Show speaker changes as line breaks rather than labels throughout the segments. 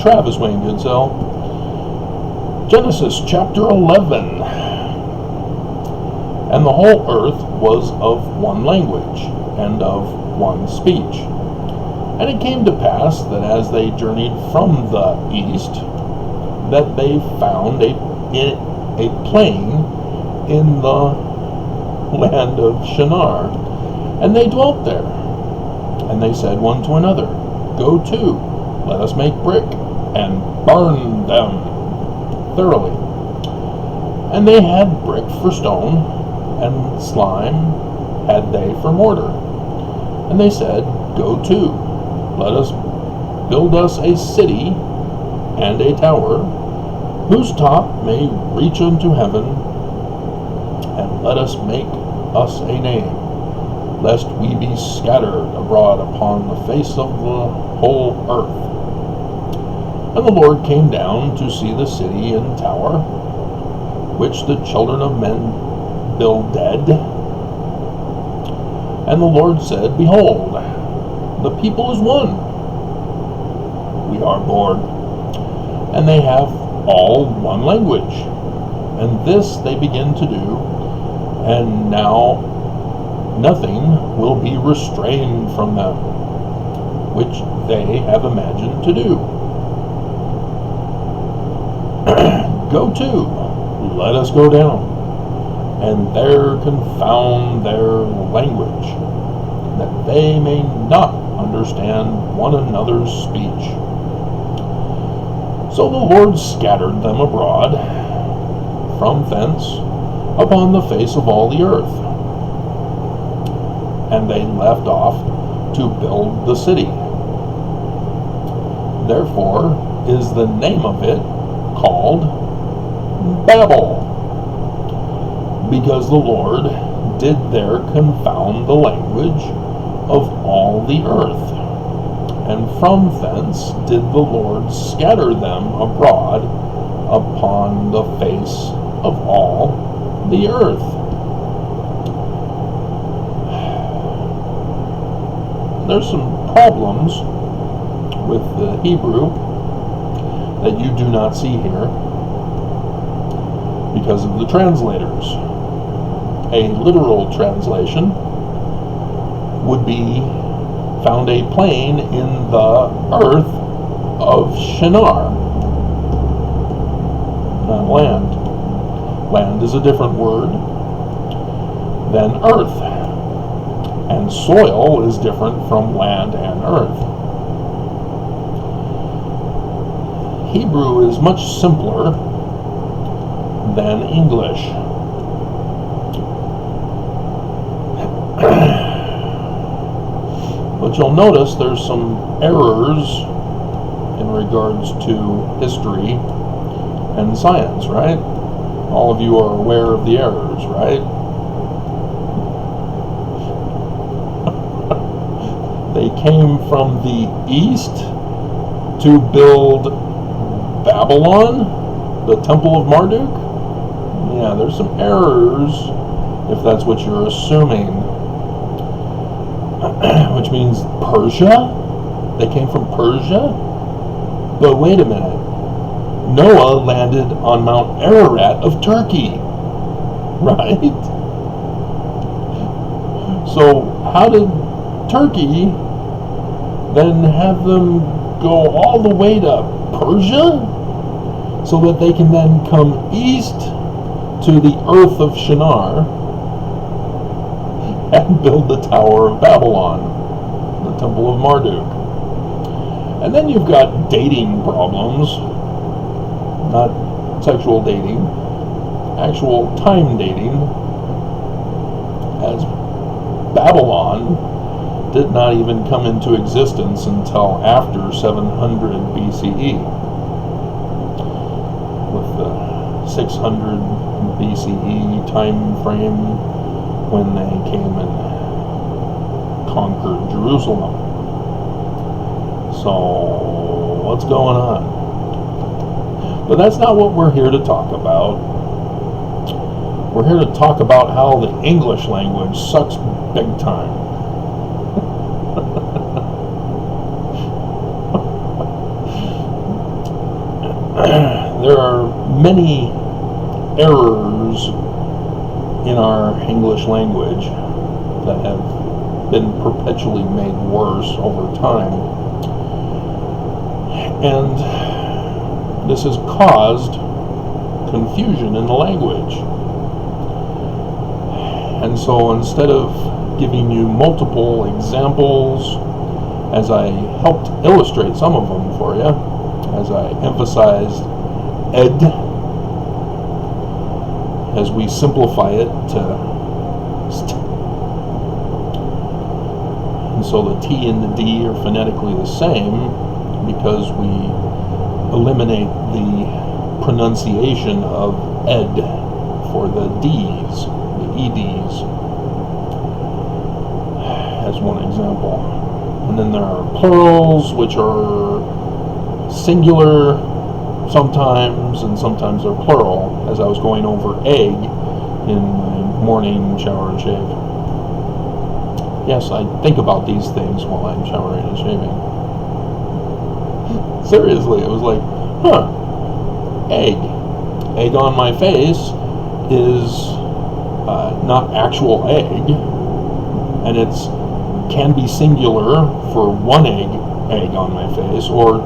Travis Wayne Goodsell. Genesis chapter 11. And the whole earth was of one language, and of one speech. And it came to pass that as they journeyed from the east, that they found a plain in the land of Shinar, and they dwelt there. And they said one to another, Go to, let us make brick, and burn them thoroughly. And they had brick for stone, and slime had they for mortar. And they said, Go to, let us build us a city and a tower, whose top may reach unto heaven, and let us make us a name, lest we be scattered abroad upon the face of the whole earth. And the Lord came down to see the city and tower, which the children of men builded. And the Lord said, Behold, the people is one. We are bored, and they have all one language. And this they begin to do, and now nothing will be restrained from them, which they have imagined to do. Go to, let us go down, and there confound their language, that they may not understand one another's speech. So the Lord scattered them abroad from thence upon the face of all the earth. And they left off to build the city. Therefore is the name of it called Babel, because the Lord did there confound the language of all the earth. And from thence did the Lord scatter them abroad upon the face of all the earth. There's some problems with the Hebrew that you do not see here because of the translators. A literal translation would be found a plain in the earth of Shinar, not land. Land is a different word than earth, and soil is different from land and earth. Hebrew is much simpler than English. But you'll notice there's some errors in regards to history and science, right? All of you are aware of the errors, right? They came from the east to build Babylon, the Temple of Marduk. Yeah, there's some errors if that's what you're assuming. Which means Persia? They came from Persia? But wait a minute. Noah landed on Mount Ararat of Turkey. Right? So how did Turkey then have them go all the way to Persia? So that they can then come east to the earth of Shinar and build the Tower of Babylon, the Temple of Marduk. And then you've got dating problems, not sexual dating, actual time dating, as Babylon did not even come into existence until after 700 BCE, with the 600 BCE time frame when they came and conquered Jerusalem. So, what's going on? But that's not what we're here to talk about. We're here to talk about how the English language sucks big time. there are many errors in our English language that have been perpetually made worse over time. And this has caused confusion in the language. And so instead of giving you multiple examples, as I helped illustrate some of them for you, as I emphasized ed, as we simplify it to and so the T and the D are phonetically the same because we eliminate the pronunciation of ed for the D's, the EDs, as one example. And then there are plurals, which are singular sometimes, and sometimes they're plural, as I was going over egg in my morning shower and shave. Yes, I think about these things while I'm showering and shaving. Seriously, it was like, egg. Egg on my face is not actual egg, and it's can be singular for one egg on my face, or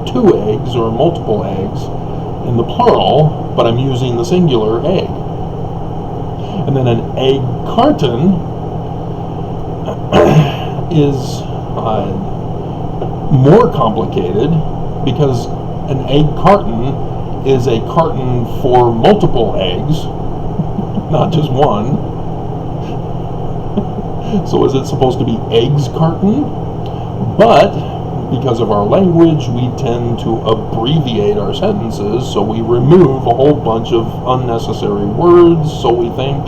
two eggs or multiple eggs in the plural, but I'm using the singular egg. And then an egg carton is more complicated because an egg carton is a carton for multiple eggs, not just one. So is it supposed to be eggs carton? But because of our language, we tend to abbreviate our sentences, so we remove a whole bunch of unnecessary words, so we think,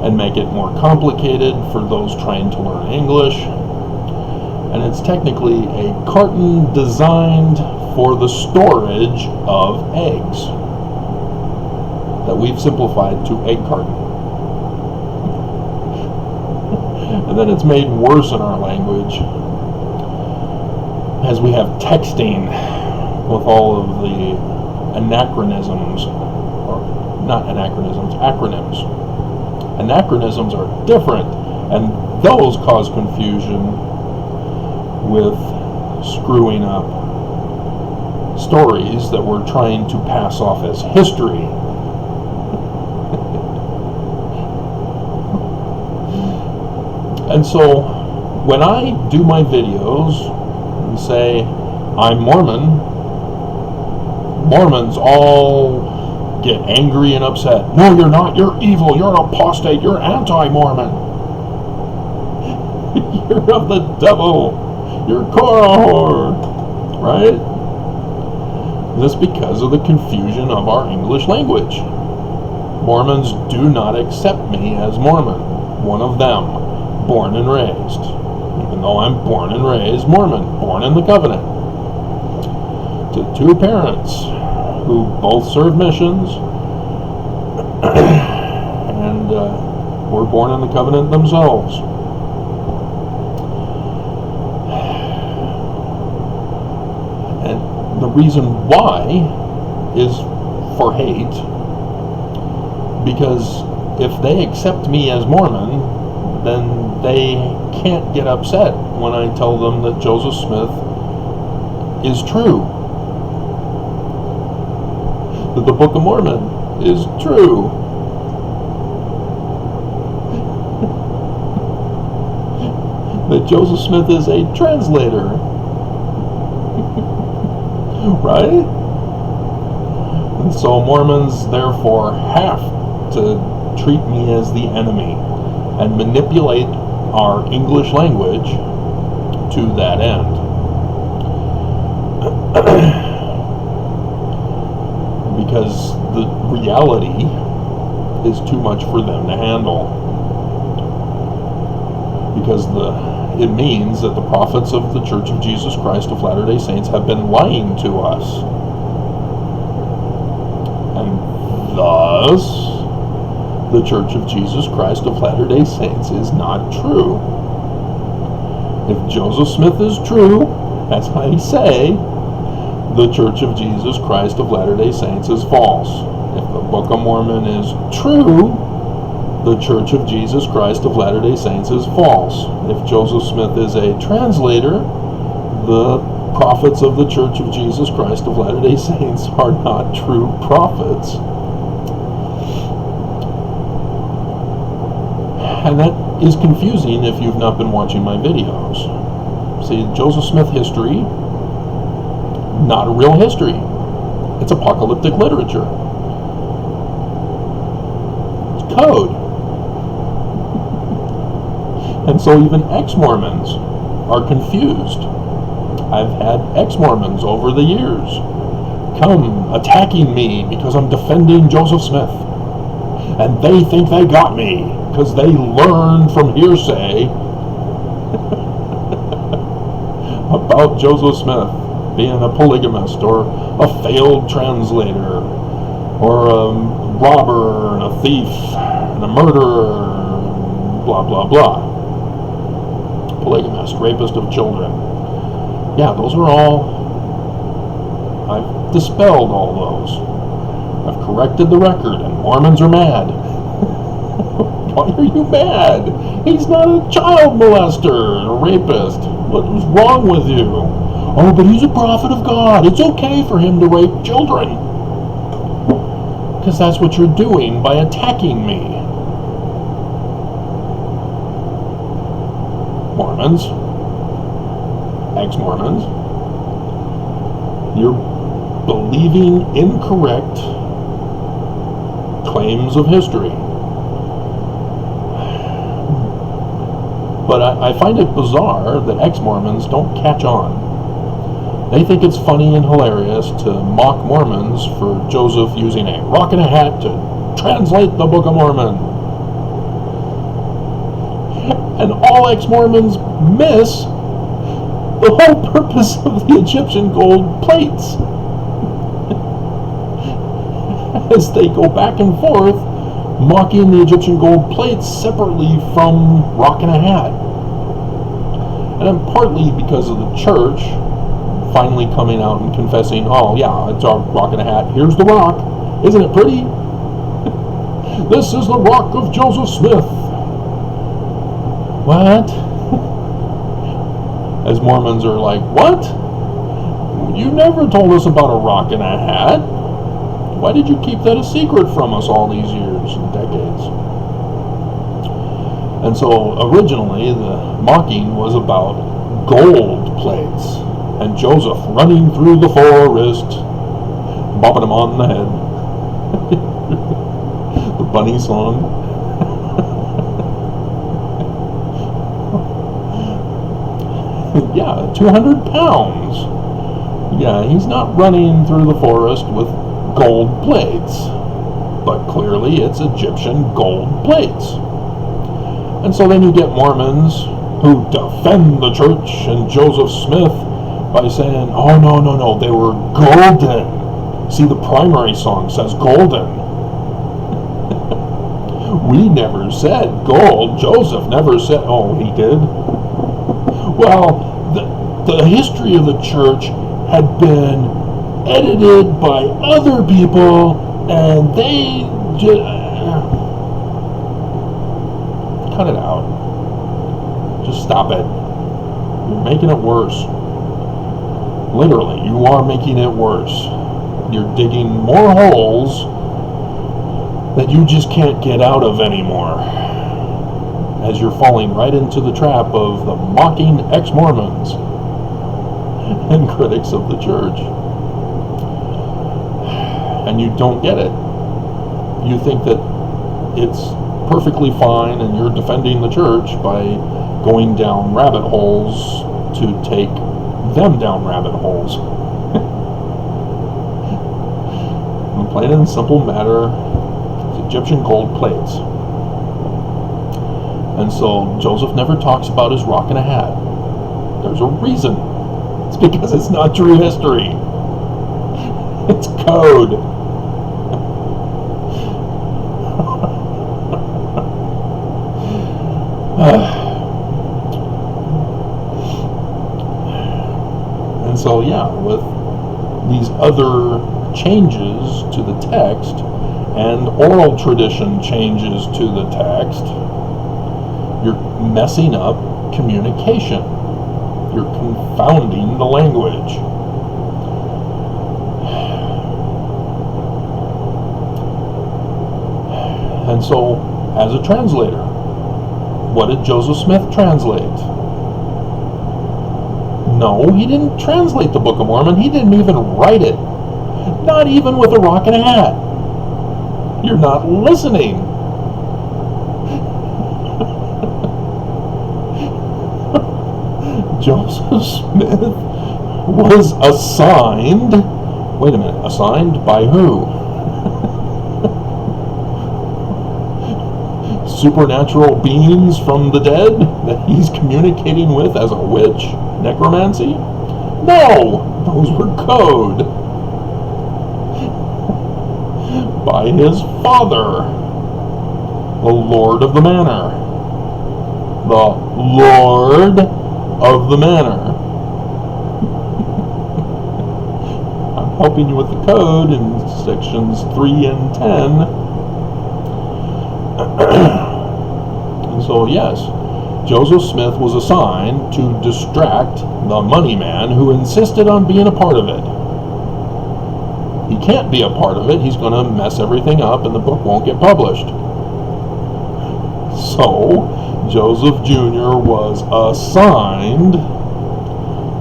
and make it more complicated for those trying to learn English. And it's technically a carton designed for the storage of eggs that we've simplified to egg carton. And then it's made worse in our language as we have texting with all of the anachronisms, or not anachronisms, acronyms. Anachronisms are different, and those cause confusion with screwing up stories that we're trying to pass off as history. And so when I do my videos and say I'm Mormon, Mormons all get angry and upset. No, you're not. You're evil. You're an apostate. You're anti-Mormon. You're of the devil. You're Korah, right? This because of the confusion of our English language. Mormons do not accept me as Mormon, one of them, born and raised. Even though I'm born and raised Mormon, born in the covenant, to two parents who both served missions and were born in the covenant themselves. And the reason why is for hate, because if they accept me as Mormon, then they can't get upset when I tell them that Joseph Smith is true, that the Book of Mormon is true. That Joseph Smith is a translator. Right? And so Mormons therefore have to treat me as the enemy and manipulate our English language to that end. Because the reality is too much for them to handle. Because it means that the prophets of the Church of Jesus Christ of Latter-day Saints have been lying to us. And thus, the Church of Jesus Christ of Latter-day Saints is not true. If Joseph Smith is true, as I say, the Church of Jesus Christ of Latter-day Saints is false. If the Book of Mormon is true, the Church of Jesus Christ of Latter-day Saints is false. If Joseph Smith is a translator, the prophets of the Church of Jesus Christ of Latter-day Saints are not true prophets. And that is confusing if you've not been watching my videos. See, Joseph Smith history, not a real history. It's apocalyptic literature. It's code. And so even ex-Mormons are confused. I've had ex-Mormons over the years come attacking me because I'm defending Joseph Smith. And they think they got me because they learned from hearsay about Joseph Smith being a polygamist or a failed translator or a robber and a thief and a murderer, blah, blah, blah. Polygamist, rapist of children. Yeah, those are all, I've dispelled all those. I've corrected the record, and Mormons are mad. Why are you mad? He's not a child molester, a rapist. What was wrong with you? Oh, but he's a prophet of God. It's okay for him to rape children. Because that's what you're doing by attacking me. Mormons, ex-Mormons, you're believing incorrect claims of history. But I find it bizarre that ex-Mormons don't catch on. They think it's funny and hilarious to mock Mormons for Joseph using a rock and a hat to translate the Book of Mormon. And all ex-Mormons miss the whole purpose of the Egyptian gold plates. As they go back and forth, mocking the Egyptian gold plates separately from rock and a hat. And partly because of the church finally coming out and confessing, oh yeah, it's our rock and a hat. Here's the rock. Isn't it pretty? This is the rock of Joseph Smith. What? As Mormons are like, what? You never told us about a rock and a hat. Why did you keep that a secret from us all these years and decades? And so originally the mocking was about gold plates and Joseph running through the forest, bopping him on the head. The bunny song. Yeah, 200 pounds. Yeah, he's not running through the forest with gold plates, but clearly it's Egyptian gold plates. And so then you get Mormons who defend the church and Joseph Smith by saying, oh no, they were golden. See, the primary song says golden. We never said gold. Joseph never said, oh, he did? Well, the history of the church had been edited by other people, and they just cut it out. Just stop it. You're making it worse. Literally, you are making it worse. You're digging more holes that you just can't get out of anymore, as you're falling right into the trap of the mocking ex-Mormons and critics of the church. And you don't get it. You think that it's perfectly fine and you're defending the church by going down rabbit holes to take them down rabbit holes. In plain and simple matter, it's Egyptian gold plates. And so Joseph never talks about his rock and a hat. There's a reason. It's because it's not true history. It's code. And so, yeah, with these other changes to the text and oral tradition changes to the text, you're messing up communication. You're confounding the language. And so, as a translator, what did Joseph Smith translate? No, he didn't translate the Book of Mormon. He didn't even write it. Not even with a rock and a hat. You're not listening. Joseph Smith was assigned, wait a minute, assigned by who? Supernatural beings from the dead that he's communicating with as a witch? Necromancy? No! Those were code. By his father, the Lord of the Manor. The Lord of the Manor. I'm helping you with the code in sections 3 and 10. And so, yes, Joseph Smith was assigned to distract the money man who insisted on being a part of it. He can't be a part of it. He's going to mess everything up and the book won't get published. So, Joseph Jr. was assigned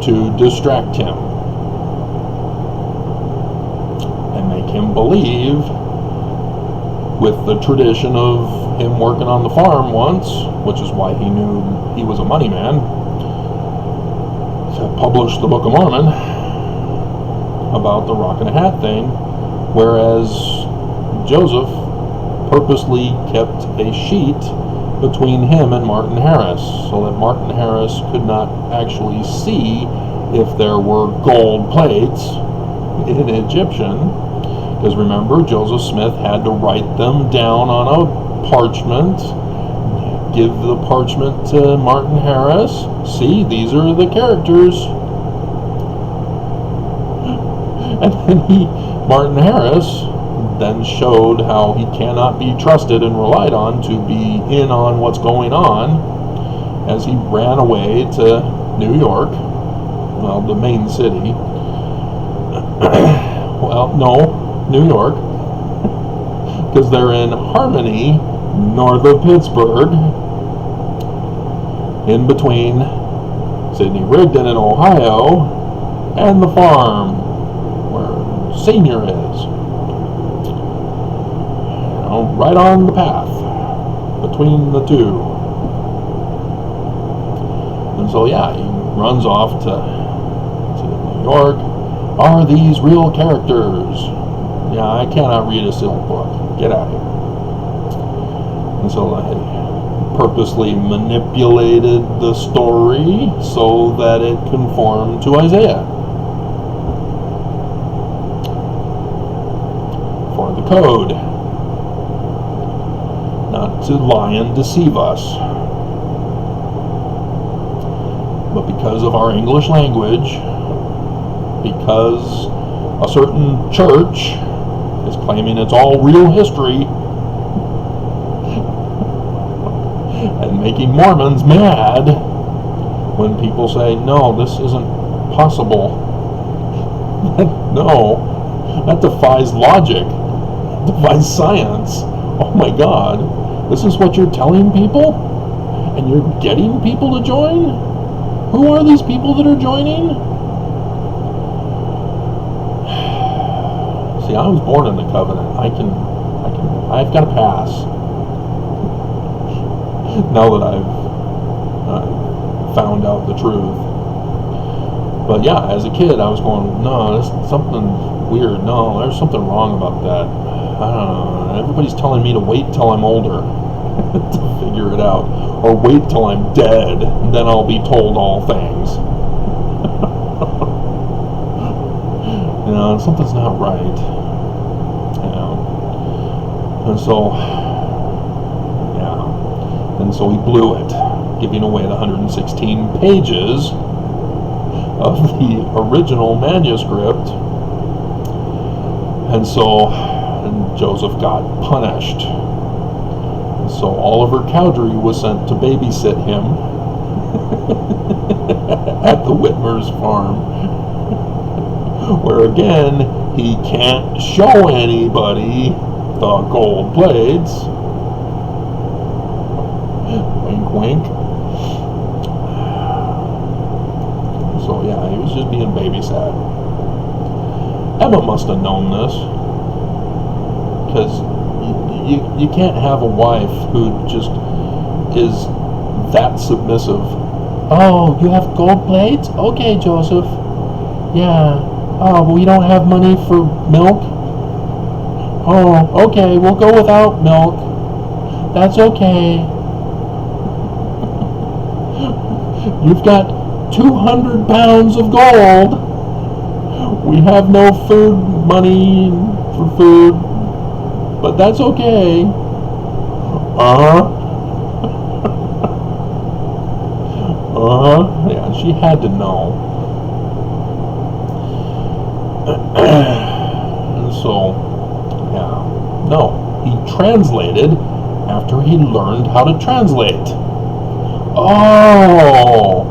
to distract him and make him believe, with the tradition of him working on the farm once, which is why he knew he was a money man, to publish the Book of Mormon about the rock and a hat thing, whereas Joseph purposely kept a sheet between him and Martin Harris so that Martin Harris could not actually see if there were gold plates in Egyptian, because remember, Joseph Smith had to write them down on a parchment, give the parchment to Martin Harris. See, these are the characters. And then Martin Harris then showed how he cannot be trusted and relied on to be in on what's going on, as he ran away to New York, well, the main city. Well, no, New York, because they're in Harmony, north of Pittsburgh, in between Sidney Rigdon in Ohio and the farm where Senior is. You know, right on the path between the two. And so, yeah, he runs off to New York. Are these real characters? Yeah, I cannot read a sealed book. Get out of here. And so I purposely manipulated the story so that it conformed to Isaiah. For the code. Not to lie and deceive us. But because of our English language, because a certain church is claiming it's all real history and making Mormons mad when people say, no, this isn't possible. No, that defies logic, defies science. Oh my God, this is what you're telling people? And you're getting people to join? Who are these people that are joining? See, I was born in the covenant. I've got a pass. Now that I've found out the truth. But yeah, as a kid, I was going, no, there's something weird. No, there's something wrong about that. I don't know. Everybody's telling me to wait till I'm older to figure it out. Or wait till I'm dead, and then I'll be told all things. You know, something's not right. You know. And so, yeah. And so he blew it, giving away the 116 pages of the original manuscript And so Joseph got punished. And so Oliver Cowdery was sent to babysit him at the Whitmer's farm, where again he can't show anybody the gold plates. Wink, wink. So yeah, he was just being babysat. Emma must have known this, because you can't have a wife who just is that submissive. Oh, you have gold plates? Okay, Joseph. Yeah. Oh, well, we don't have money for milk? Oh, okay, we'll go without milk. That's okay. You've got 200 pounds of gold. We have no food money for food, but that's okay. Yeah, she had to know. And so, yeah. No, he translated after he learned how to translate. Oh!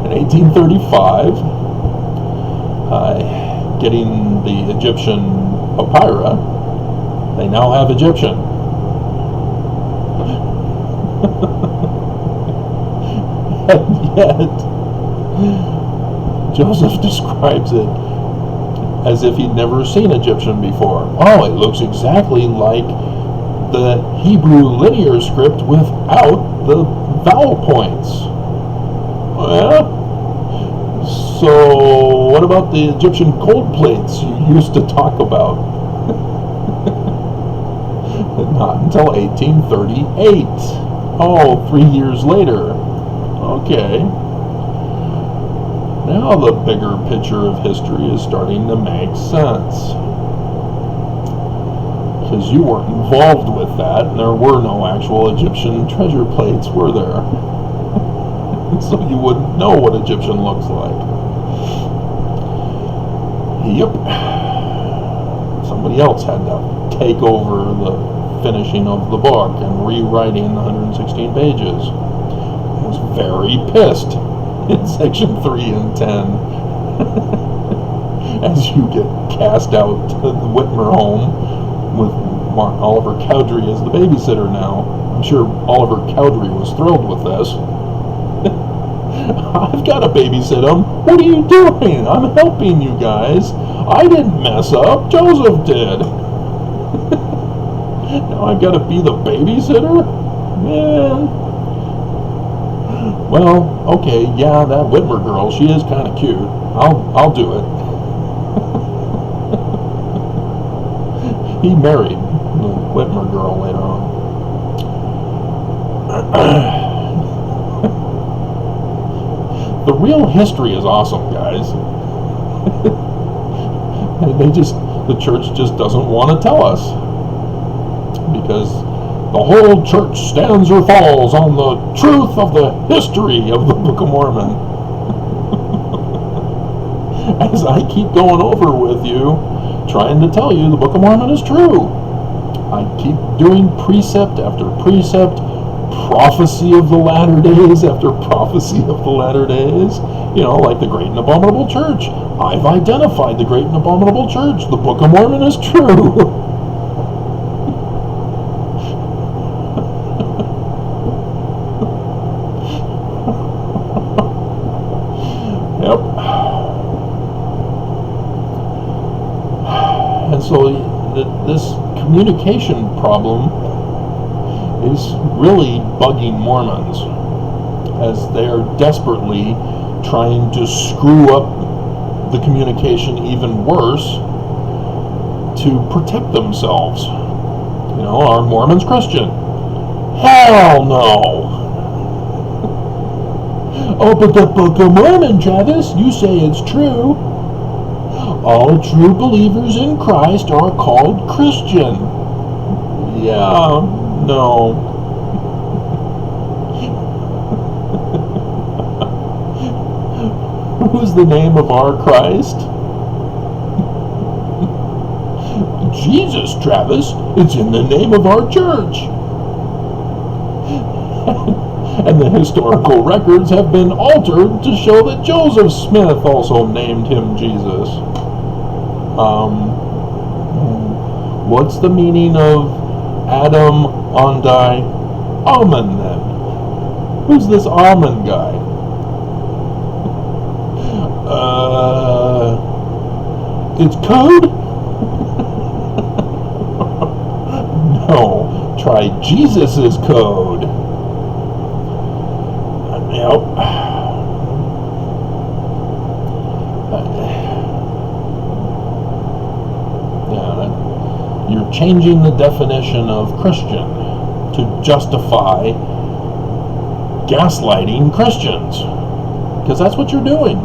In 1835, getting the Egyptian papyri, they now have Egyptian. And yet, Joseph describes it as if he'd never seen Egyptian before. Oh, it looks exactly like the Hebrew linear script without the vowel points. Yeah? So, what about the Egyptian gold plates you used to talk about? Not until 1838. Oh, 3 years later. Okay. Now the bigger picture of history is starting to make sense. Because you weren't involved with that, and there were no actual Egyptian treasure plates, were there? So you wouldn't know what Egyptian looks like. Yep. Somebody else had to take over the finishing of the book and rewriting the 116 pages. I was very pissed in section 3 and 10 as you get cast out to the Whitmer home with Oliver Cowdery as the babysitter now. I'm sure Oliver Cowdery was thrilled with this. I've got to babysit him. What are you doing? I'm helping you guys. I didn't mess up. Joseph did. Now I've got to be the babysitter? Man. Well, okay, yeah, that Whitmer girl, she is kind of cute. I'll do it. He married the Whitmer girl later on. The real history is awesome, guys. The church just doesn't want to tell us. Because the whole church stands or falls on the truth of the history of the Book of Mormon. As I keep going over with you, trying to tell you the Book of Mormon is true. I keep doing precept after precept, prophecy of the latter days after prophecy of the latter days. You know, like the Great and Abominable Church. I've identified the Great and Abominable Church. The Book of Mormon is true. Yep. And so this communication problem is really bugging Mormons, as they are desperately trying to screw up the communication even worse to protect themselves. You know, are Mormons Christian? Hell no! Oh, but the Book of Mormon, Travis, you say it's true. All true believers in Christ are called Christian. Yeah, no. Who's the name of our Christ? Jesus, Travis. It's in the name of our church. And the historical records have been altered to show that Joseph Smith also named him Jesus. What's the meaning of Adam Ondi Almond then? Who's this almond guy? It's code? No, try Jesus's code. Yep. You're changing the definition of Christian to justify gaslighting Christians, because that's what you're doing.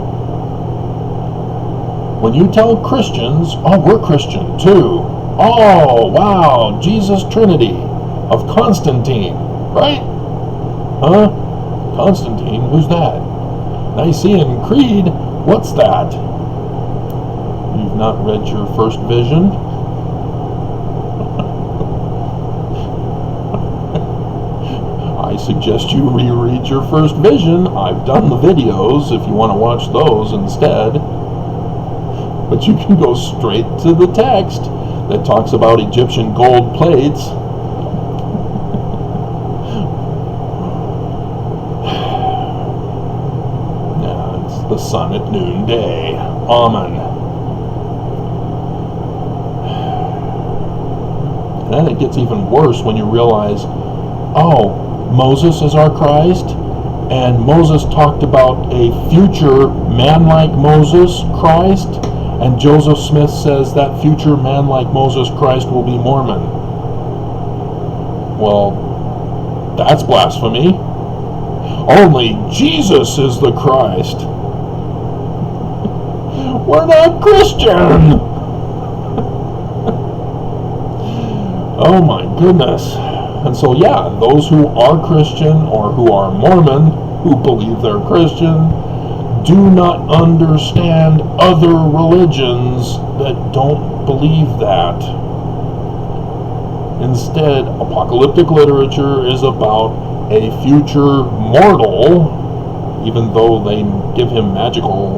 When you tell Christians, oh, we're Christian too. Oh, wow, Jesus Trinity of Constantine, right? Huh? Constantine, who's that? Nicene Creed, what's that? You've not read your first vision? I suggest you reread your first vision. I've done the videos if you want to watch those instead. But you can go straight to the text that talks about Egyptian gold plates. Yeah, it's the sun at noonday. Amen. And then it gets even worse when you realize, oh, Moses is our Christ, and Moses talked about a future man-like Moses Christ, and Joseph Smith says that future man-like Moses Christ will be Mormon. Well, that's blasphemy. Only Jesus is the Christ. We're not Christian! Oh my goodness. And so, yeah, those who are Christian or who are Mormon, who believe they're Christian, do not understand other religions that don't believe that. Instead, apocalyptic literature is about a future mortal, even though they give him magical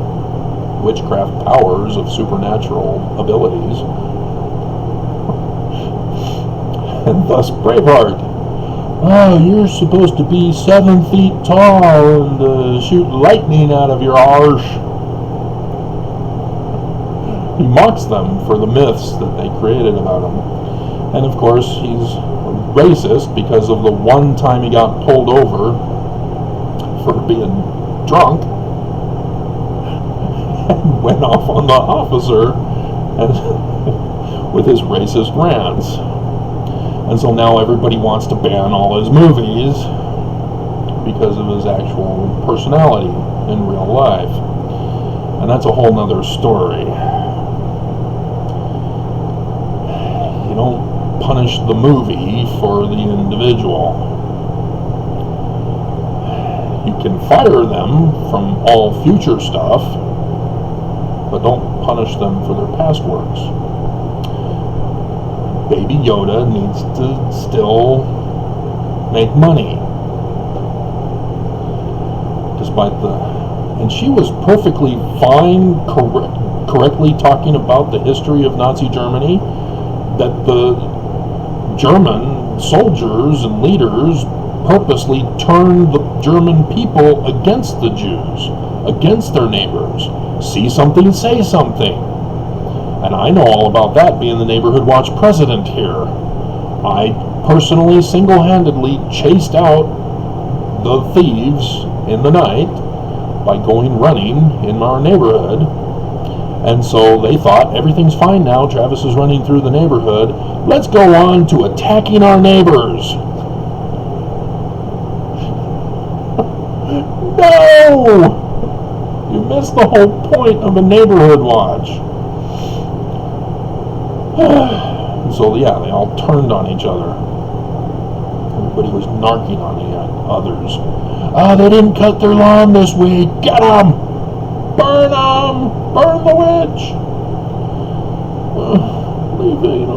witchcraft powers of supernatural abilities. And thus Braveheart. Oh, you're supposed to be 7 feet tall and shoot lightning out of your arse. He mocks them for the myths that they created about him. And of course, he's racist because of the one time he got pulled over for being drunk and went off on the officer and with his racist rants. And so now everybody wants to ban all his movies because of his actual personality in real life. And that's a whole nother story. You don't punish the movie for the individual. You can fire them from all future stuff, but don't punish them for their past works. Baby Yoda needs to still make money. Despite and she was perfectly fine, correctly talking about the history of Nazi Germany, that the German soldiers and leaders purposely turned the German people against the Jews, against their neighbors. See something, say something. And I know all about that, being the Neighborhood Watch president here. I personally, single-handedly chased out the thieves in the night by going running in our neighborhood. And so they thought, everything's fine now, Travis is running through the neighborhood. Let's go on to attacking our neighbors. No! You missed the whole point of a Neighborhood Watch. So yeah, they all turned on each other. Everybody was narking on the others. Oh, they didn't cut their lawn this week. Get them! Burn them! Burn the witch! believe it.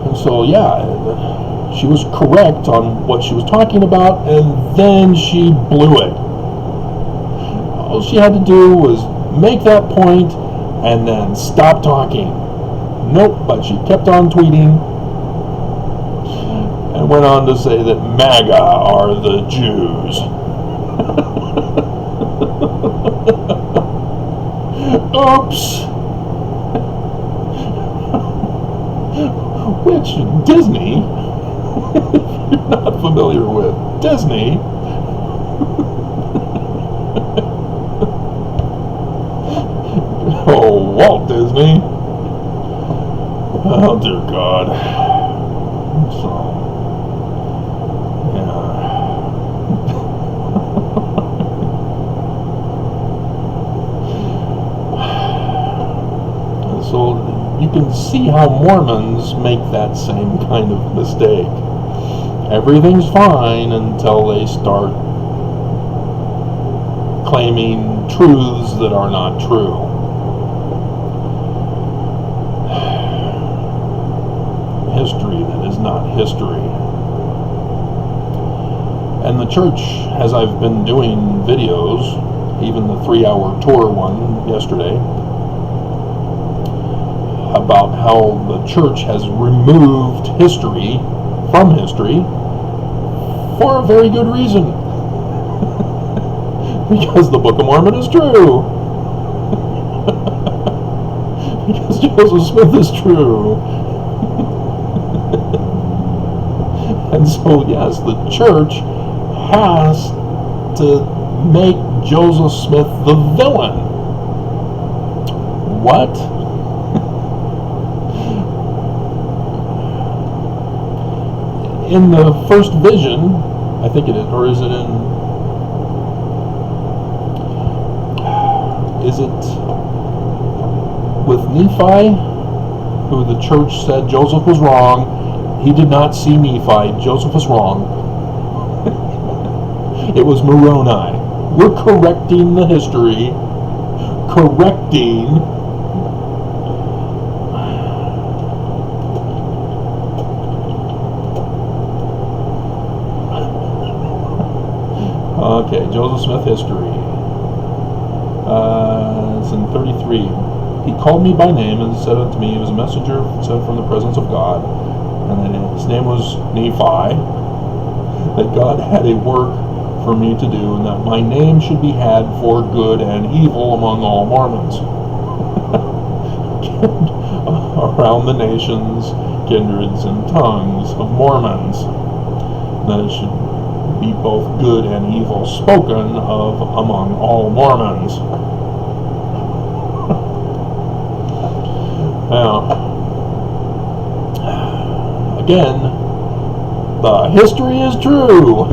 And so, yeah, she was correct on what she was talking about, and then she blew it. All she had to do was make that point and then stop talking. Nope, but she kept on tweeting and went on to say that MAGA are the Jews. Oops. Which Disney, if you're not familiar with Disney, oh, Walt Disney. Oh, dear God. So, yeah. So you can see how Mormons make that same kind of mistake. Everything's fine until they start claiming truths that are not true. History that is not history. And the church, as I've been doing videos, even the 3-hour tour one yesterday, about how the church has removed history from history for a very good reason. Because the Book of Mormon is true. Because Joseph Smith is true. And so, yes, the church has to make Joseph Smith the villain. What? In the first vision, I think it is, or is it with Nephi, who the church said Joseph was wrong? He did not see Nephi. Joseph was wrong. It was Moroni. We're correcting the history. Correcting. Okay, Joseph Smith history. It's in 33. He called me by name and said unto me, he was a messenger sent from the presence of God. And then his name was Nephi, that God had a work for me to do, and that my name should be had for good and evil among all Mormons, around the nations, kindreds, and tongues of Mormons, that it should be both good and evil spoken of among all Mormons. Now, again, the history is true.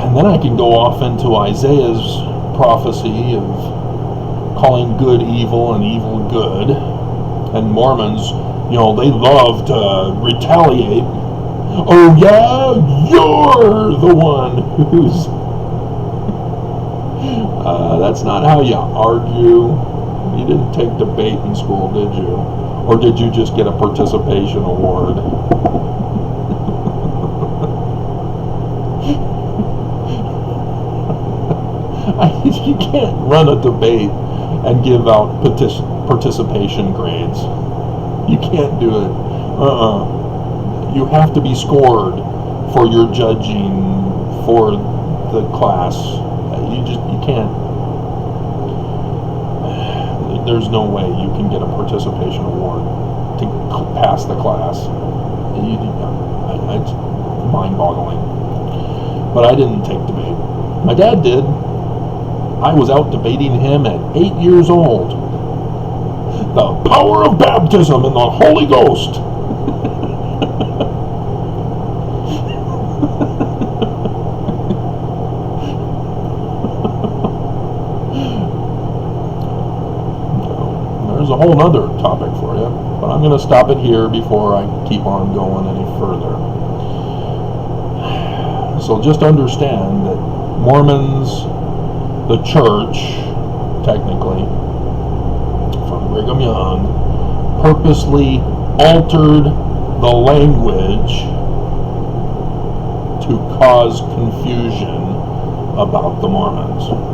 And then I can go off into Isaiah's prophecy of calling good evil and evil good. And Mormons, they love to retaliate. Oh yeah, you're the one who's... that's not how you argue. You didn't take debate in school, did you? Or did you just get a participation award? You can't run a debate and give out participation grades. You can't do it. You have to be scored for your judging for the class. You can't. There's no way you can get a participation award to pass the class. It's mind-boggling. But I didn't take debate. My dad did. I was out debating him at 8 years old. The power of baptism and the Holy Ghost. There's a whole nother topic for you, but I'm going to stop it here before I keep on going any further. So just understand that Mormons, the church, technically, from Brigham Young, purposely altered the language to cause confusion about the Mormons.